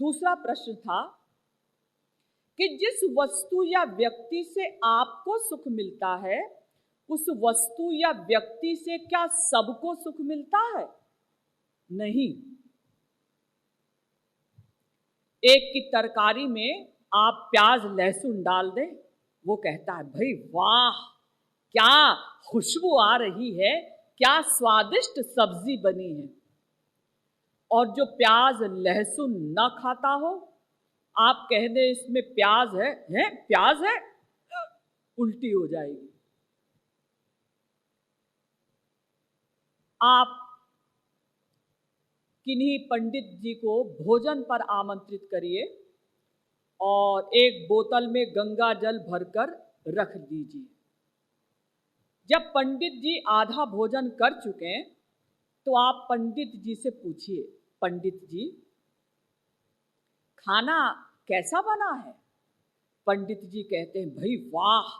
दूसरा प्रश्न था कि जिस वस्तु या व्यक्ति से आपको सुख मिलता है, उस वस्तु या व्यक्ति से क्या सबको सुख मिलता है? नहीं। एक की तरकारी में आप प्याज लहसुन डाल दें, वो कहता है भाई वाह, क्या खुशबू आ रही है, क्या स्वादिष्ट सब्जी बनी है। और जो प्याज लहसुन न खाता हो, आप कह दें इसमें प्याज है प्याज है, उल्टी हो जाएगी। आप किन्हीं पंडित जी को भोजन पर आमंत्रित करिए और एक बोतल में गंगा जल भरकर रख दीजिए। जब पंडित जी आधा भोजन कर चुके तो आप पंडित जी से पूछिए, पंडित जी खाना कैसा बना है? पंडित जी कहते हैं भाई वाह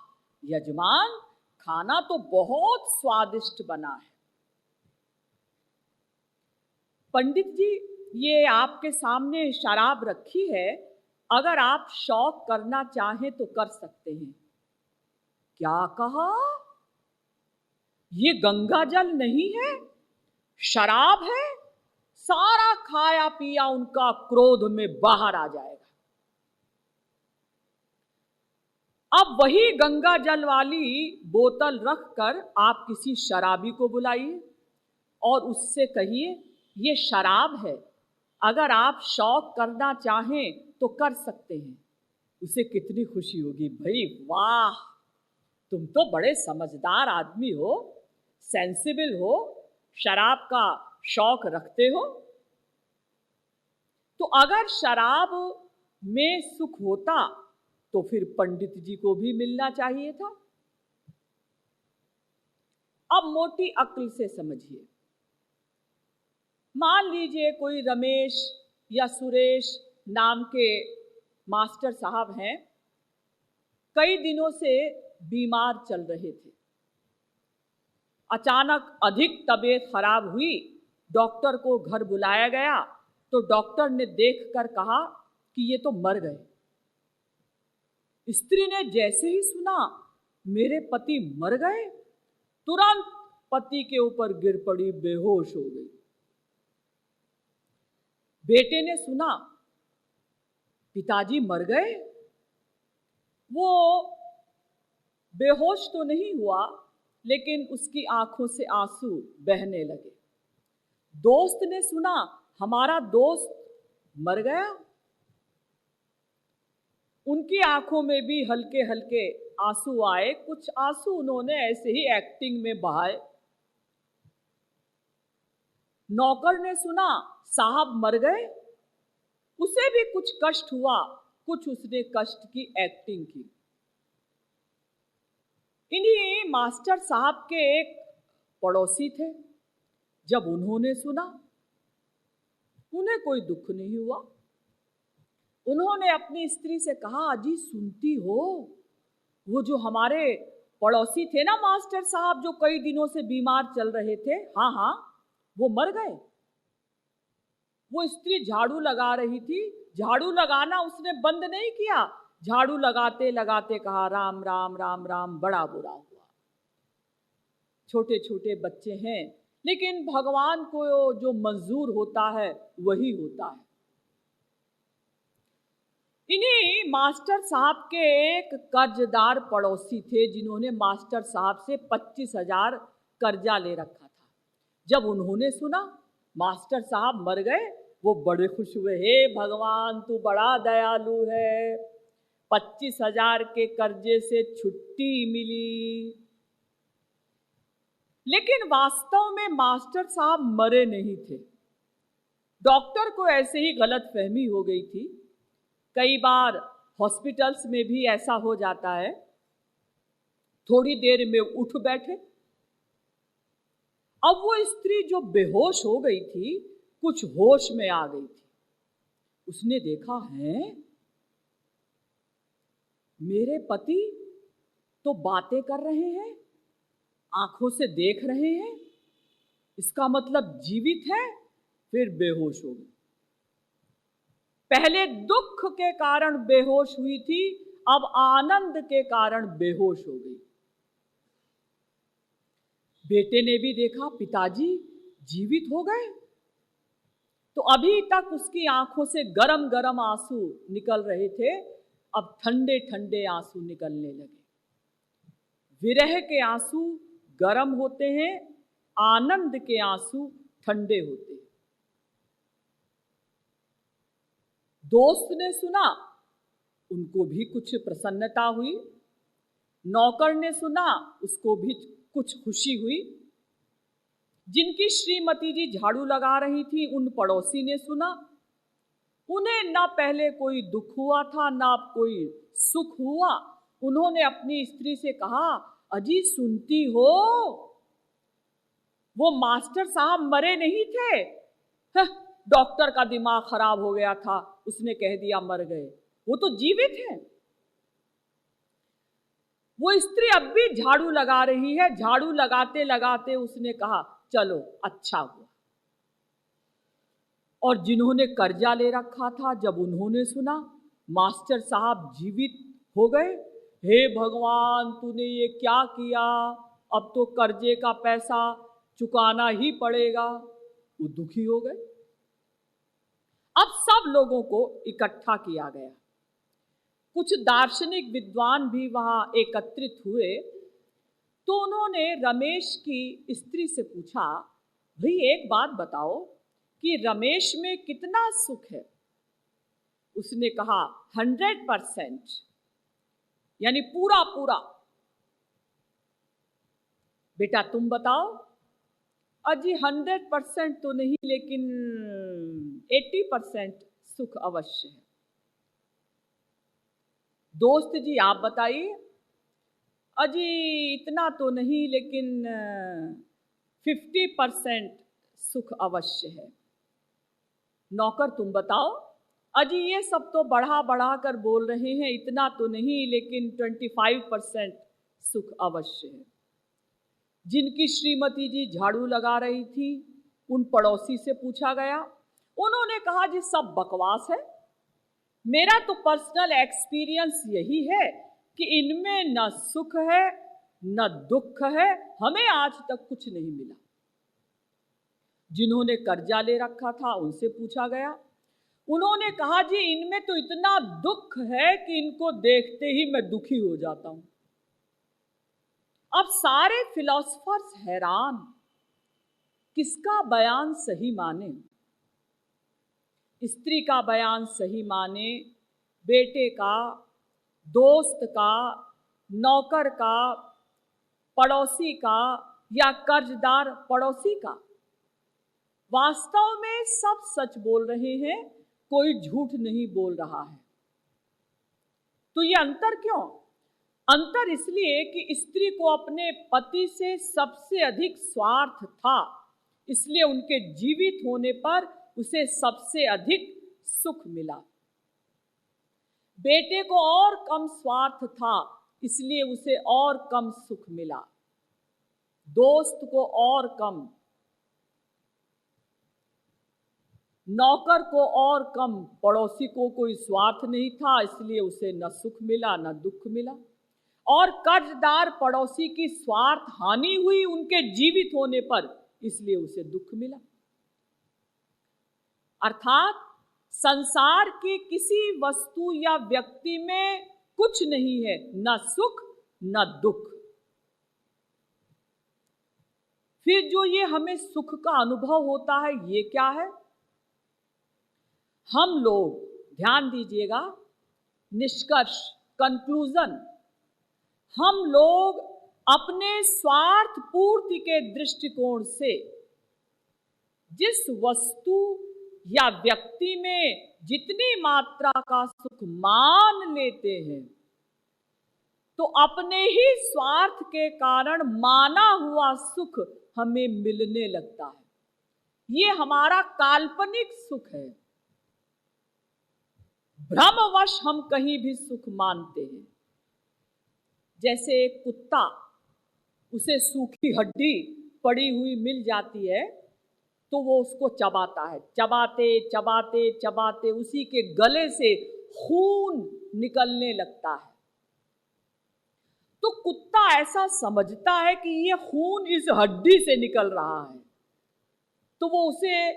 यजमान, खाना तो बहुत स्वादिष्ट बना है। पंडित जी, ये आपके सामने शराब रखी है, अगर आप शौक करना चाहें तो कर सकते हैं। क्या कहा? ये गंगा जल नहीं है, शराब है। सारा खाया पिया उनका क्रोध में बाहर आ जाएगा। अब वही गंगा जल वाली बोतल रखकर आप किसी शराबी को बुलाइए और उससे कहिए ये शराब है, अगर आप शौक करना चाहें तो कर सकते हैं। उसे कितनी खुशी होगी, भाई वाह तुम तो बड़े समझदार आदमी हो, सेंसिबल हो, शराब का शौक रखते हो। तो अगर शराब में सुख होता तो फिर पंडित जी को भी मिलना चाहिए था। अब मोटी अक्ल से समझिए, मान लीजिए कोई रमेश या सुरेश नाम के मास्टर साहब हैं, कई दिनों से बीमार चल रहे थे। अचानक अधिक तबीयत खराब हुई, डॉक्टर को घर बुलाया गया तो डॉक्टर ने देखकर कहा कि ये तो मर गए। स्त्री ने जैसे ही सुना मेरे पति मर गए, तुरंत पति के ऊपर गिर पड़ी, बेहोश हो गई। बेटे ने सुना पिताजी मर गए, वो बेहोश तो नहीं हुआ लेकिन उसकी आंखों से आंसू बहने लगे। दोस्त ने सुना हमारा दोस्त मर गया, उनकी आंखों में भी हल्के हल्के आंसू आए। कुछ आंसू उन्होंने ऐसे ही एक्टिंग में बहाए। नौकर ने सुना साहब मर गए, उसे भी कुछ कष्ट हुआ, कुछ उसने कष्ट की एक्टिंग की। इन्हीं मास्टर साहब के एक पड़ोसी थे, जब उन्होंने सुना उन्हें कोई दुख नहीं हुआ। उन्होंने अपनी स्त्री से कहा अजी सुनती हो, वो जो हमारे पड़ोसी थे ना मास्टर साहब, जो कई दिनों से बीमार चल रहे थे, हाँ हाँ वो मर गए। वो स्त्री झाड़ू लगा रही थी, झाड़ू लगाना उसने बंद नहीं किया, झाड़ू लगाते लगाते कहा राम राम राम राम, बड़ा बुरा हुआ। छोटे छोटे बच्चे हैं, लेकिन भगवान को जो मंजूर होता है वही होता है। इन्हीं मास्टर साहब के एक कर्जदार पड़ोसी थे, जिन्होंने मास्टर साहब से 25,000 कर्जा ले रखा था। जब उन्होंने सुना मास्टर साहब मर गए, वो बड़े खुश हुए, हे भगवान तू बड़ा दयालु है, 25,000 के कर्जे से छुट्टी मिली। लेकिन वास्तव में मास्टर साहब मरे नहीं थे। डॉक्टर को ऐसे ही गलतफहमी हो गई थी। कई बार हॉस्पिटल्स में भी ऐसा हो जाता है, थोड़ी देर में उठ बैठे। अब वो स्त्री जो बेहोश हो गई थी, कुछ होश में आ गई थी। उसने देखा है मेरे पति तो बातें कर रहे हैं, आंखों से देख रहे हैं, इसका मतलब जीवित है। फिर बेहोश हो गई। पहले दुख के कारण बेहोश हुई थी, अब आनंद के कारण बेहोश हो गई। बेटे ने भी देखा पिताजी जीवित हो गए, तो अभी तक उसकी आंखों से गरम गरम आंसू निकल रहे थे, अब ठंडे ठंडे आंसू निकलने लगे। विरह के आंसू गरम होते हैं, आनंद के आंसू ठंडे होते हैं। दोस्त ने सुना, उनको भी कुछ प्रसन्नता हुई। नौकर ने सुना, उसको भी कुछ खुशी हुई। जिनकी श्रीमती जी झाड़ू लगा रही थी, उन पड़ोसी ने सुना। उन्हें ना पहले कोई दुख हुआ था, ना कोई सुख हुआ। उन्होंने अपनी स्त्री से कहा, अजी सुनती हो, वो मास्टर साहब मरे नहीं थे। डॉक्टर का दिमाग खराब हो गया था, उसने कह दिया मर गए, वो तो जीवित है। वो स्त्री अब भी झाड़ू लगा रही है। झाड़ू लगाते लगाते उसने कहा, चलो अच्छा हुआ। और जिन्होंने कर्जा ले रखा था, जब उन्होंने सुना मास्टर साहब जीवित हो गए, हे भगवान तूने ये क्या किया, अब तो कर्जे का पैसा चुकाना ही पड़ेगा, वो दुखी हो गए। अब सब लोगों को इकट्ठा किया गया। कुछ दार्शनिक विद्वान भी वहां एकत्रित हुए। तो उन्होंने रमेश की स्त्री से पूछा, भाई एक बात बताओ कि रमेश में कितना सुख है। उसने कहा 100%, यानी पूरा पूरा। बेटा तुम बताओ। अजी 100% तो नहीं, लेकिन 80% सुख अवश्य है। दोस्त जी आप बताइए। अजी इतना तो नहीं, लेकिन 50% सुख अवश्य है। नौकर तुम बताओ। अजी ये सब तो बढ़ा बढ़ा कर बोल रहे हैं, इतना तो नहीं, लेकिन 25% सुख अवश्य है। जिनकी श्रीमती जी झाड़ू लगा रही थी, उन पड़ोसी से पूछा गया। उन्होंने कहा, जी सब बकवास है, मेरा तो पर्सनल एक्सपीरियंस यही है कि इनमें न सुख है न दुख है, हमें आज तक कुछ नहीं मिला। जिन्होंने कर्जा ले रखा था, उनसे पूछा गया। उन्होंने कहा, जी इनमें तो इतना दुख है कि इनको देखते ही मैं दुखी हो जाता हूं। अब सारे फिलोसफर्स हैरान, किसका बयान सही माने। स्त्री का बयान सही माने, बेटे का, दोस्त का, नौकर का, पड़ोसी का, या कर्जदार पड़ोसी का। वास्तव में सब सच बोल रहे हैं, कोई झूठ नहीं बोल रहा है। तो ये अंतर क्यों? अंतर इसलिए कि स्त्री को अपने पति से सबसे अधिक स्वार्थ था, इसलिए उनके जीवित होने पर उसे सबसे अधिक सुख मिला। बेटे को और कम स्वार्थ था, इसलिए उसे और कम सुख मिला। दोस्त को और कम, नौकर को और कम, पड़ोसी को कोई स्वार्थ नहीं था, इसलिए उसे न सुख मिला न दुख मिला। और कर्जदार पड़ोसी की स्वार्थ हानि हुई उनके जीवित होने पर, इसलिए उसे दुख मिला। अर्थात संसार की किसी वस्तु या व्यक्ति में कुछ नहीं है, न सुख न दुख। फिर जो ये हमें सुख का अनुभव होता है, ये क्या है? हम लोग, ध्यान दीजिएगा, निष्कर्ष, कंक्लूजन, हम लोग अपने स्वार्थ पूर्ति के दृष्टिकोण से जिस वस्तु या व्यक्ति में जितनी मात्रा का सुख मान लेते हैं, तो अपने ही स्वार्थ के कारण माना हुआ सुख हमें मिलने लगता है। ये हमारा काल्पनिक सुख है। भ्रमवश हम कहीं भी सुख मानते हैं। जैसे एक कुत्ता, उसे सूखी हड्डी पड़ी हुई मिल जाती है, तो वो उसको चबाता है, चबाते चबाते चबाते उसी के गले से खून निकलने लगता है। तो कुत्ता ऐसा समझता है कि ये खून इस हड्डी से निकल रहा है, तो वो उसे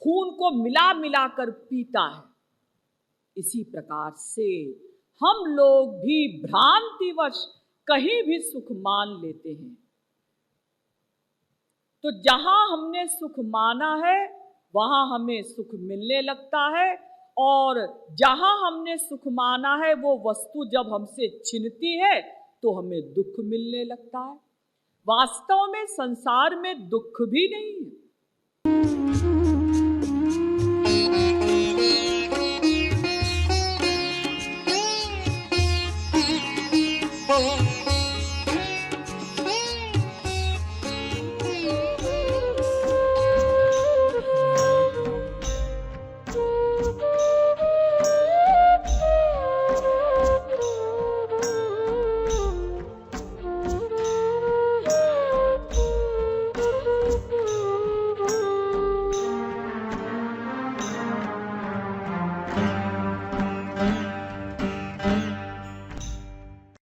खून को मिला मिला कर पीता है। इसी प्रकार से हम लोग भी भ्रांतिवश कहीं भी सुख मान लेते हैं। तो जहां हमने सुख माना है वहां हमें सुख मिलने लगता है, और जहां हमने सुख माना है वो वस्तु जब हमसे छिनती है तो हमें दुख मिलने लगता है। वास्तव में संसार में दुख भी नहीं है,